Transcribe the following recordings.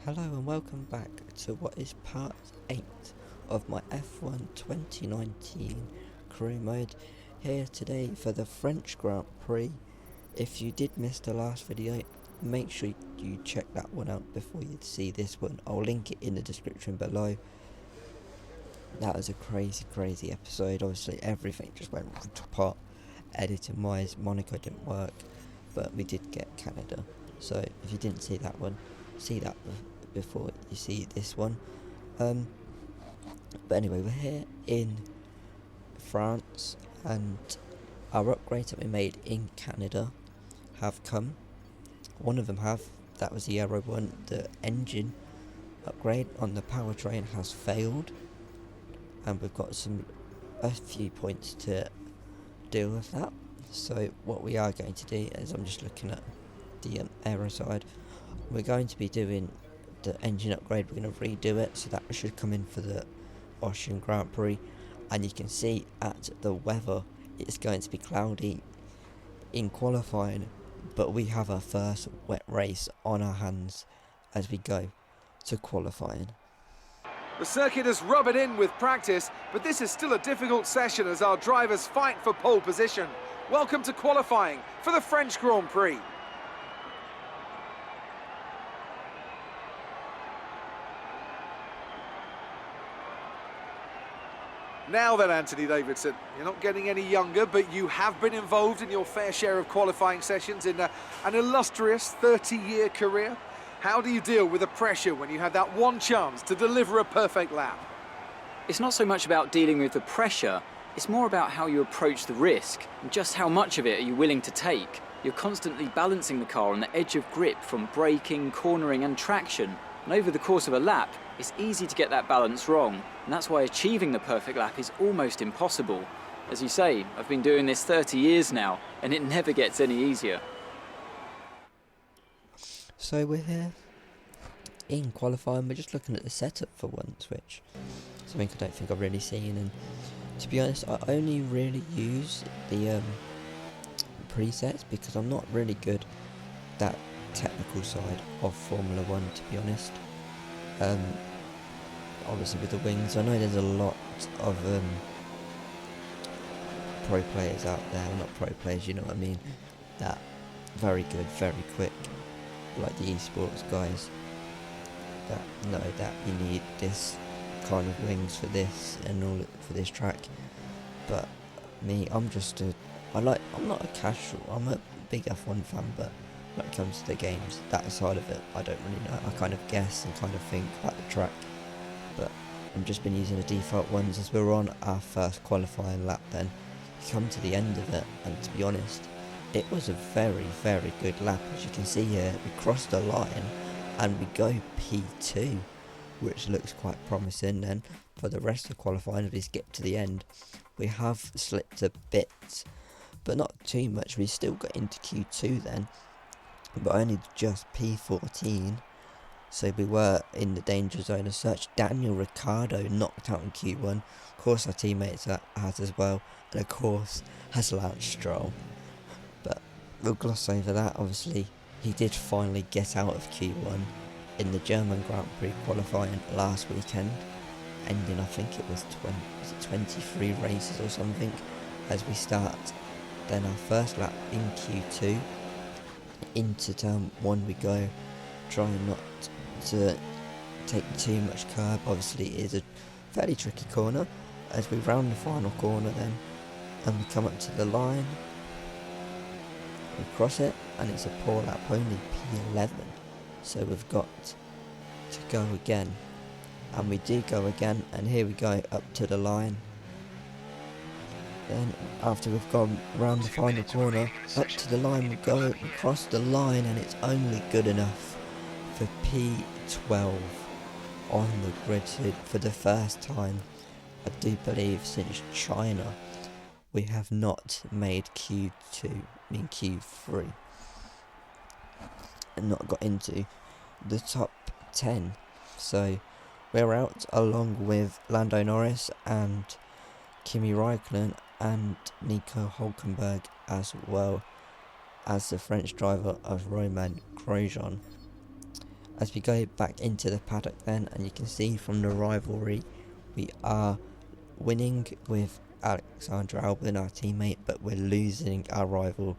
Hello and welcome back to what is part 8 of my F1 2019 career mode, here today for the French Grand Prix. If you did miss the last video, make sure you check that one out before you see this one. I'll link it in the description below. That was a crazy episode. Obviously everything just went to pot. Editing wise, Monaco didn't work, but we did get Canada. So if you didn't see that one, see that before you see this one. But anyway, we're here in France, and our upgrades that we made in Canada have come. One of them that was the Aero one. The engine upgrade on the powertrain has failed, and we've got a few points to deal with that. So what we are going to do is, I'm just looking at the aero side, we're going to be doing the engine upgrade. We're going to redo it, so that should come in for the Austrian Grand Prix. And you can see at the weather, it's going to be cloudy in qualifying, but we have our first wet race on our hands as we go to qualifying. The circuit has rubbed it in with practice, but this is still a difficult session as our drivers fight for pole position. Welcome to qualifying for the French Grand Prix. Now then, Anthony Davidson, you're not getting any younger, but you have been involved in your fair share of qualifying sessions in an illustrious 30-year career. How do you deal with the pressure when you have that one chance to deliver a perfect lap? It's not so much about dealing with the pressure, it's more about how you approach the risk and just how much of it are you willing to take. You're constantly balancing the car on the edge of grip from braking, cornering and traction, and over the course of a lap, it's easy to get that balance wrong, and that's why achieving the perfect lap is almost impossible. As you say, I've been doing this 30 years now, and it never gets any easier. So we're here in qualifying. We're just looking at the setup for once, which is something I don't think I've really seen. And to be honest, I only really use the presets because I'm not really good at that technical side of Formula 1, to be honest. Obviously with the wings, I know there's a lot of pro players out there, not pro players, you know what I mean, that very good, very quick, like the esports guys, that know that you need this kind of wings for this and all for this track. But me, I'm not a casual, I'm a big F1 fan, but when it comes to the games, that side of it, I don't really know. I kind of guess and kind of think about the track, but I've just been using the default ones as we're on our first qualifying lap. Then we come to the end of it, and to be honest, it was a very good lap. As you can see here, we crossed the line and we go P2, which looks quite promising. Then for the rest of qualifying, as we skip to the end, we have slipped a bit, but not too much. We still got into Q2 then, but only just P14, so we were in the danger zone as such. Daniel Ricciardo knocked out in Q1, of course our teammates has as well, and of course has Lance Stroll, but we'll gloss over that. Obviously he did finally get out of Q1 in the German Grand Prix qualifying last weekend, ending, I think it was 23 races or something as we start then our first lap in Q2. Into turn 1 we go, trying not to take too much curb. Obviously it is a fairly tricky corner as we round the final corner then, and we come up to the line, we cross it, and it's a poor lap, only P11, so we've got to go again, and we do go again, and here we go up to the line. Then after we've gone round the final corner, up to the line we go, we cross the line, and it's only good enough for P12 on the grid. So for the first time, I do believe since China, we have not made Q3, and not got into the top 10. So we're out along with Lando Norris and Kimi Raikkonen and Nico Hülkenberg, as well as the French driver of Romain Grosjean. As we go back into the paddock then, and you can see from the rivalry, we are winning with Alexander Albon, our teammate, but we're losing our rival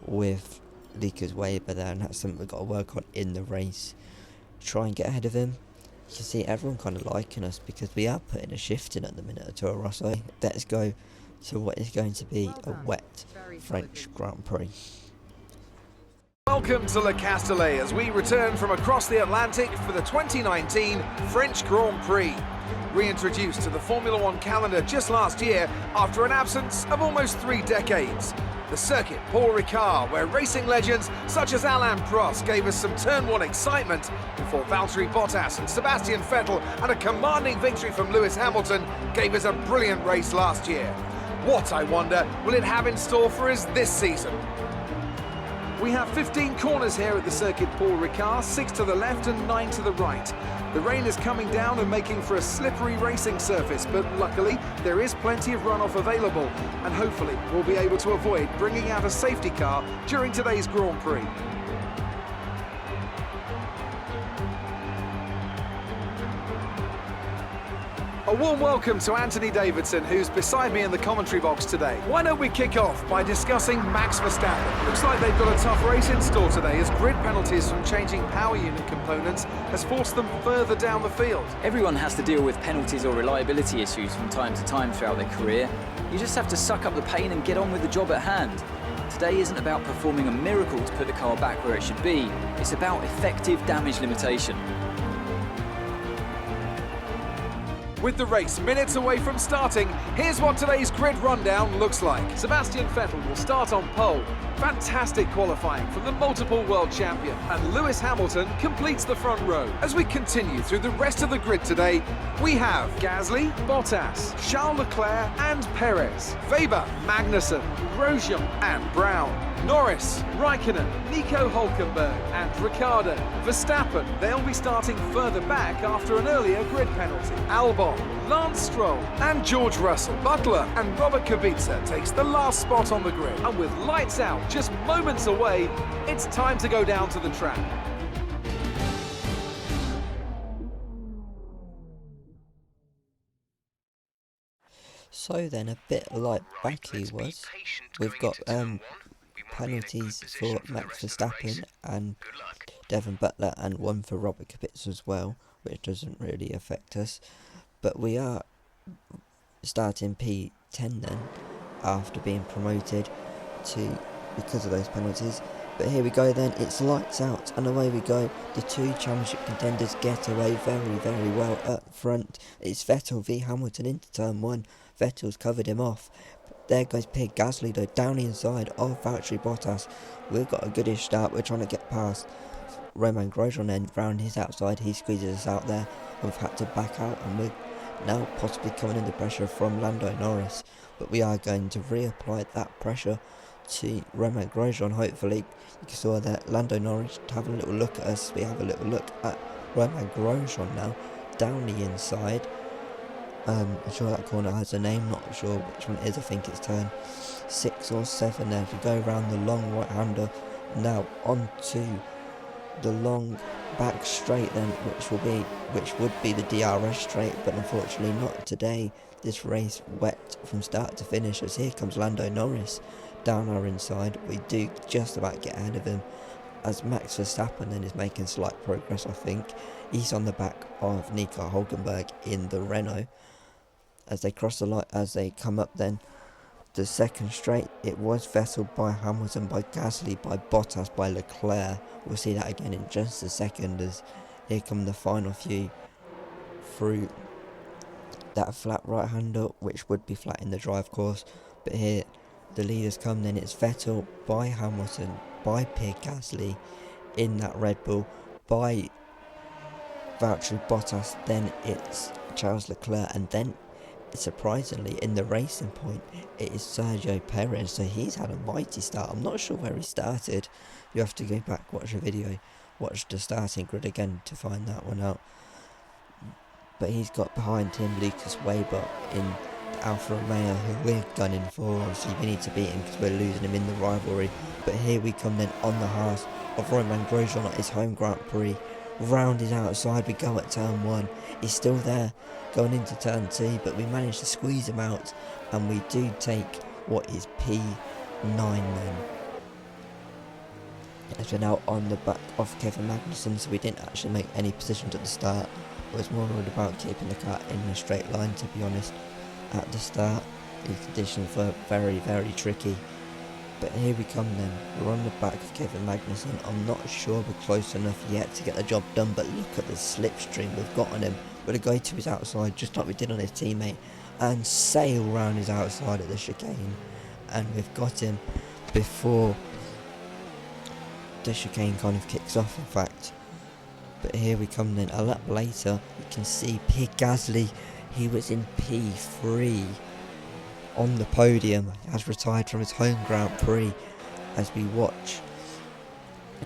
with Lucas Weber there, and that's something we've got to work on in the race. Try and get ahead of him. You can see everyone kind of liking us because we are putting a shift in at the minute at Toro Rosso. Let's go to what is going to be a wet French Grand Prix. Welcome to Le Castellet as we return from across the Atlantic for the 2019 French Grand Prix. Reintroduced to the Formula One calendar just last year after an absence of almost 3 decades. The circuit Paul Ricard, where racing legends such as Alain Prost gave us some Turn 1 excitement before Valtteri Bottas and Sebastian Vettel and a commanding victory from Lewis Hamilton gave us a brilliant race last year. What, I wonder, will it have in store for us this season? We have 15 corners here at the circuit Paul Ricard, 6 to the left and 9 to the right. The rain is coming down and making for a slippery racing surface, but luckily there is plenty of runoff available, and hopefully we'll be able to avoid bringing out a safety car during today's Grand Prix. A warm welcome to Anthony Davidson, who's beside me in the commentary box today. Why don't we kick off by discussing Max Verstappen? Looks like they've got a tough race in store today, as grid penalties from changing power unit components has forced them further down the field. Everyone has to deal with penalties or reliability issues from time to time throughout their career. You just have to suck up the pain and get on with the job at hand. Today isn't about performing a miracle to put the car back where it should be. It's about effective damage limitation. With the race minutes away from starting, here's what today's grid rundown looks like. Sebastian Vettel will start on pole. Fantastic qualifying from the multiple world champion. And Lewis Hamilton completes the front row. As we continue through the rest of the grid today, we have Gasly, Bottas, Charles Leclerc and Perez, Weber, Magnussen, Grosjean and Brown, Norris, Raikkonen, Nico Hülkenberg and Ricciardo. Verstappen, they'll be starting further back after an earlier grid penalty. Albon, Lance Stroll and George Russell. Butler and Robert Kubica takes the last spot on the grid. And with lights out just moments away, it's time to go down to the track. So then, a bit like Baku was, we've got penalties for Max Verstappen and Devon Butler, and one for Robert Kubica as well, which doesn't really affect us. But we are starting P10 then, after being promoted to, because of those penalties. But here we go then, it's lights out and away we go. The 2 championship contenders get away very, very well up front. It's Vettel v Hamilton into turn 1. Vettel's covered him off. There goes Pierre Gasly though, down the inside of Valtteri Bottas. We've got a goodish start, we're trying to get past Romain Grosjean then round his outside. He squeezes us out there. We've had to back out and we're now possibly coming under pressure from Lando Norris. But we are going to reapply that pressure to Romain Grosjean. Hopefully you saw that Lando Norris having a little look at us. We have a little look at Romain Grosjean now down the inside. I'm sure that corner has a name, not sure which one it is. I think it's turn 6 or 7 there. If we go around the long right hander now onto the long back straight then, which would be the DRS straight, but unfortunately not today. This race wet from start to finish, as here comes Lando Norris down our inside. We do just about get ahead of him, as Max Verstappen then is making slight progress. I think he's on the back of Nico Hülkenberg in the Renault. As they cross the line, as they come up then the second straight, it was Vettel by Hamilton, by Gasly, by Bottas, by Leclerc. We'll see that again in just a second, as here come the final few through that flat right hander, which would be flat in the drive course. But here the leaders come then, it's Vettel by Hamilton, by Pierre Gasly in that Red Bull, by Valtteri Bottas, then it's Charles Leclerc, and then surprisingly in the Racing Point it is Sergio Perez. So he's had a mighty start. I'm not sure where he started. You have to go back, watch the video, watch the starting grid again to find that one out. But he's got behind him Lucas Weber in the Alfa Romeo, who we're gunning for. Obviously we need to beat him because we're losing him in the rivalry. But here we come then on the hearse of Romain Grosjean at his home Grand Prix. round his outside, we go at turn 1, he's still there going into turn 2, but we manage to squeeze him out, and we do take what is P9 then. As we're now on the back of Kevin Magnussen, so we didn't actually make any positions at the start. It was more about keeping the car in a straight line, to be honest, at the start. These conditions were very, very tricky. But here we come then, we're on the back of Kevin Magnussen. I'm not sure we're close enough yet to get the job done, but look at the slipstream we've got on him. We're going to go to his outside, just like we did on his teammate, and sail round his outside at the chicane. And we've got him before the chicane kind of kicks off, in fact. But here we come then, a lap later, you can see Pierre Gasly, he was in P3 on the podium, has retired from his home Grand Prix, as we watch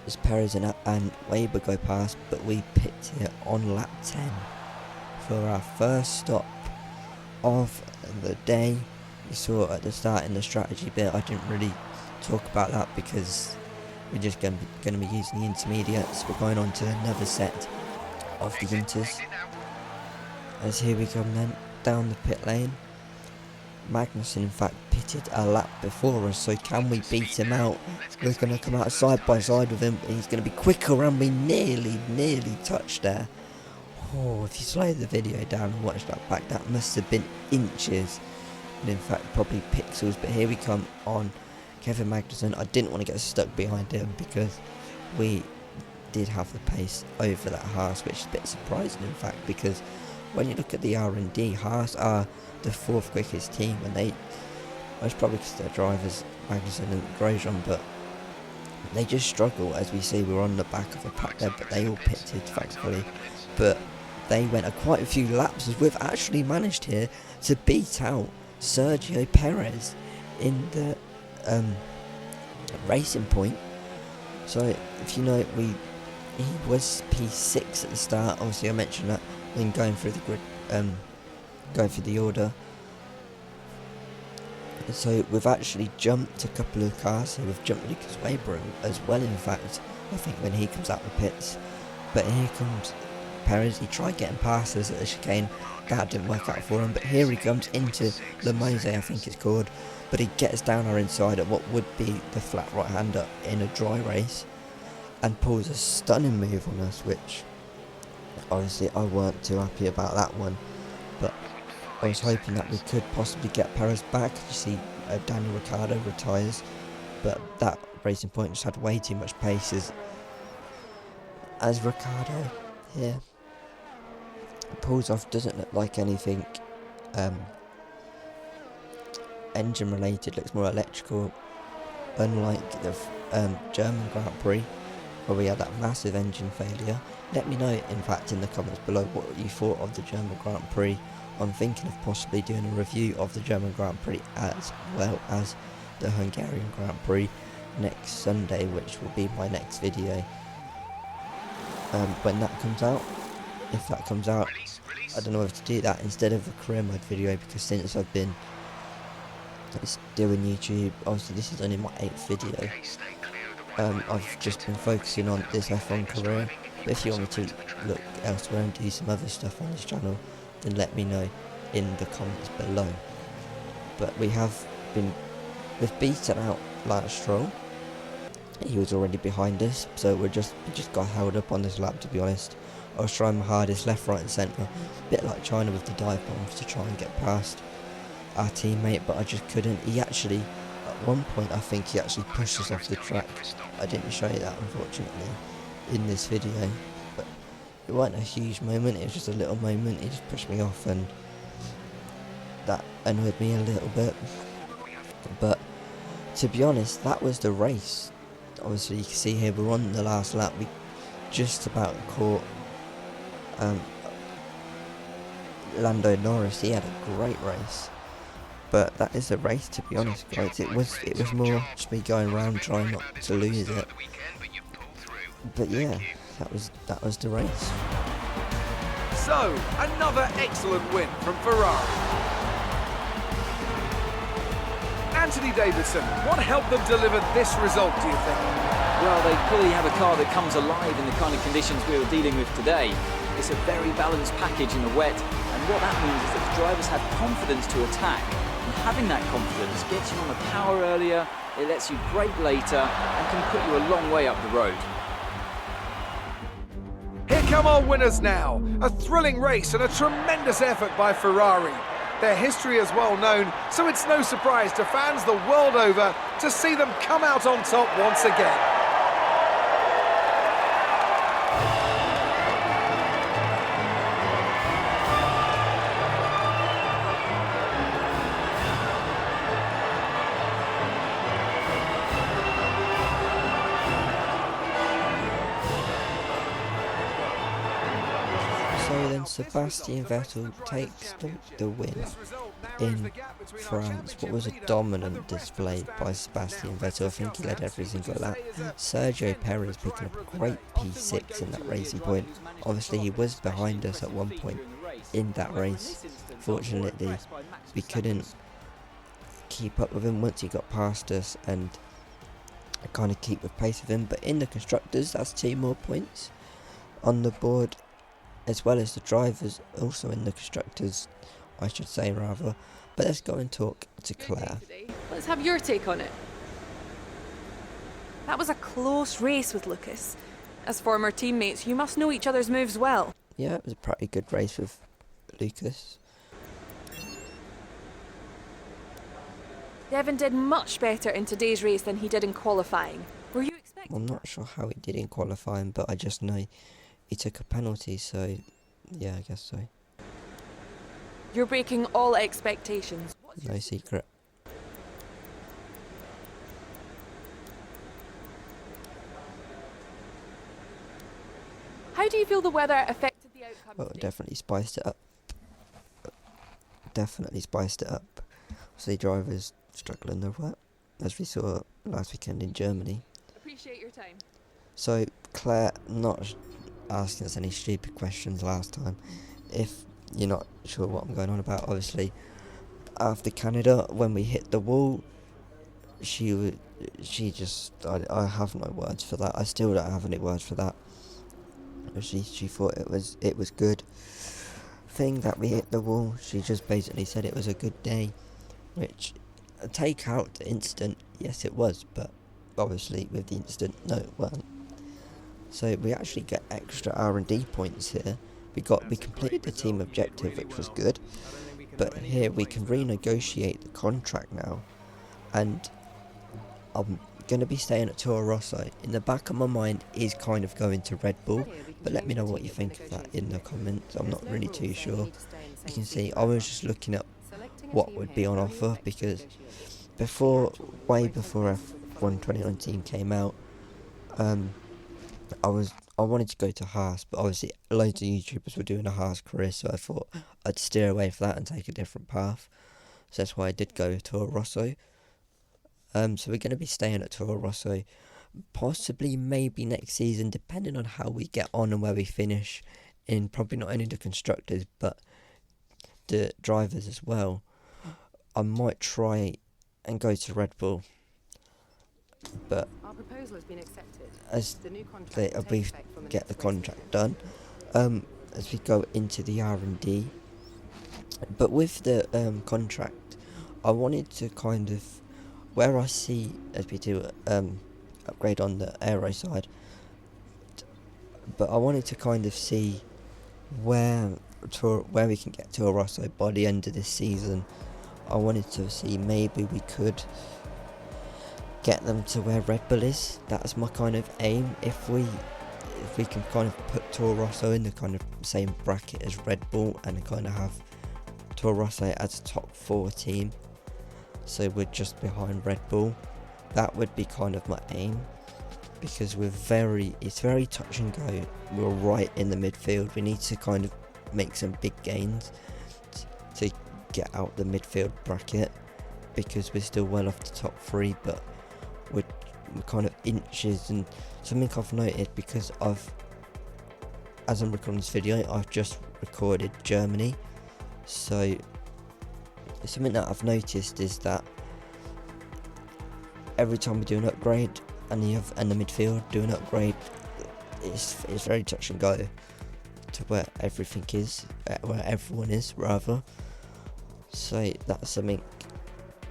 as Perez and Weber go past, but we picked here on lap 10 for our first stop of the day. You saw at the start in the strategy bit, I didn't really talk about that because we're just going to be using the intermediates. We're going on to another set of the inters. As here we come then, down the pit lane. Magnussen in fact pitted a lap before us, so can we beat him out? We're going to come out side by side with him. He's going to be quicker, and we nearly touched there. Oh, if you slow the video down and watch that back, that must have been inches. And in fact probably pixels. But here we come on Kevin Magnussen. I didn't want to get stuck behind him because we did have the pace over that Haas, which is a bit surprising in fact, because when you look at the R&D, Haas are the 4th quickest team, and they, most probably because their drivers Magnussen and Grosjean, but they just struggle. As we see, we're on the back of a pack there, but they all pitted thankfully, but they went quite a few laps, as we've actually managed here to beat out Sergio Perez in the Racing Point. So if you know, he was P6 at the start. Obviously I mentioned that when going through the grid, going through the order. So we've actually jumped a couple of cars. So we've jumped Lucas Weber as well, in fact, I think, when he comes out of the pits. But here comes Perez. He tried getting past us at the chicane, that didn't work out for him, but here he comes into Le Mose, I think it's called, but he gets down our inside at what would be the flat right hander in a dry race and pulls a stunning move on us, which obviously I weren't too happy about that one, but I was hoping that we could possibly get Perez back. You see Daniel Ricciardo retires, but that Racing Point just had way too much pace as Ricciardo here pulls off. Doesn't look like anything engine related, looks more electrical, unlike the German Grand Prix where we had that massive engine failure. Let me know in fact in the comments below what you thought of the German Grand Prix. I'm thinking of possibly doing a review of the German Grand Prix as well as the Hungarian Grand Prix next Sunday, which will be my next video when that comes out. If that comes out, I don't know whether to do that instead of a career mode video, because since I've been doing YouTube, obviously this is only my 8th video, I've just been focusing on this F1 career. But if you want me to look elsewhere and do some other stuff on this channel, then let me know in the comments below. But we've beaten out Lance Stroll. He was already behind us, so we just got held up on this lap, to be honest. I was trying my hardest left, right and centre, a bit like China with the dive bombs, to try and get past our teammate, but I just couldn't. He actually, at one point, I think he actually pushed us off the track. I didn't show you that, unfortunately, in this video, but it wasn't a huge moment, it was just a little moment. He just pushed me off, and that annoyed me a little bit. But to be honest, that was the race. Obviously you can see here we're on the last lap. We just about caught Lando Norris. He had a great race, but that is a race, to be honest guys. It was more just me going around trying not to lose it. But yeah, that was the race. So, another excellent win from Ferrari. Anthony Davidson, what helped them deliver this result, do you think? Well, they clearly have a car that comes alive in the kind of conditions we were dealing with today. It's a very balanced package in the wet, and what that means is that the drivers have confidence to attack. And having that confidence gets you on the power earlier, it lets you brake later, and can put you a long way up the road. Here come our winners now. A thrilling race and a tremendous effort by Ferrari. Their history is well known, so it's no surprise to fans the world over to see them come out on top once again. So then Sebastian Vettel takes the win in France. What was a dominant display by Sebastian Vettel. I think he led every single lap. Sergio Perez picking up a great P6 in that Racing Point. Obviously he was behind us at one point in that race. Fortunately we couldn't keep up with him once he got past us and kind of keep with pace with him. But in the constructors, that's 2 more points on the board, as well as the drivers also in the constructors, I should say rather. But let's go and talk to Claire. Let's have your take on it. That was a close race with Lucas. As former teammates, you must know each other's moves well. Yeah, it was a pretty good race with Lucas. Devon did much better in today's race than he did in qualifying. Were you expecting I'm not sure how he did in qualifying, but I just know he took a penalty, so yeah, I guess so. You're breaking all expectations. No secret. How do you feel the weather affected the outcome Well, it today? definitely spiced it up. Definitely spiced it up. So the drivers struggling the wet, as we saw last weekend in Germany. Appreciate your time. So Claire, not asking us any stupid questions last time. If you're not sure what I'm going on about, obviously after Canada, when we hit the wall, she just I have no words for that. I still don't have any words for that. She thought it was good thing that we hit the wall. She just basically said it was a good day, which take out the incident, yes it was, but obviously with the incident, no it weren't. So we actually get extra R&D points here. We completed the team objective, which was good, but here we can renegotiate the contract now, and I'm going to be staying at Toro Rosso. In the back of my mind is kind of going to Red Bull, but let me know what you think of that in the comments. I'm not really too sure. You can see I was just looking up what would be on offer, because way before F1 2019 came out, I wanted to go to Haas, but obviously loads of YouTubers were doing a Haas career, so I thought I'd steer away from that and take a different path. So that's why I did go to Toro Rosso. So we're going to be staying at Toro Rosso, possibly maybe next season, depending on how we get on and where we finish in probably not only the constructors but the drivers as well. I might try and go to Red Bull, but Our proposal has been accepted. as The new contract we will take effect from the get the next race contract done, as we go into the R&D. But with the contract, I wanted to kind of, where I see as we do upgrade on the aero side, but I wanted to kind of see where we can get to a Rosso by the end of this season. I wanted to see maybe we could get them to where Red Bull is. That's my kind of aim. If we can kind of put Toro Rosso in the kind of same bracket as Red Bull and kind of have Toro Rosso as a top 4 team, so we're just behind Red Bull, that would be kind of my aim, because it's very touch and go. We're right in the midfield. We need to kind of make some big gains to get out the midfield bracket, because we're still well off the top 3, but we're kind of inches. And something I've noted, because as I'm recording this video, I've just recorded Germany, so something that I've noticed is that every time we do an upgrade, and the midfield do an upgrade, it's very touch and go to where everything is, where everyone is rather. So that's something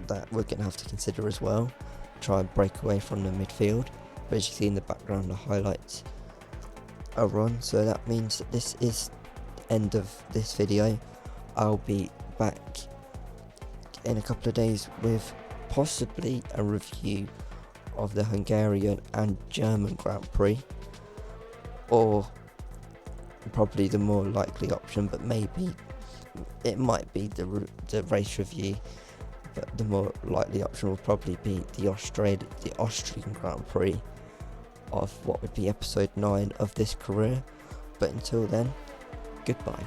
that we're going to have to consider as well. Try and break away from the midfield. But as you see in the background, the highlights are on. So that means that this is the end of this video. I'll be back in a couple of days with possibly a review of the Hungarian and German Grand Prix, or probably the more likely option, but maybe it might be the race review, but the more likely option will probably be the Austrian Grand Prix of what would be episode 9 of this career. But until then, goodbye.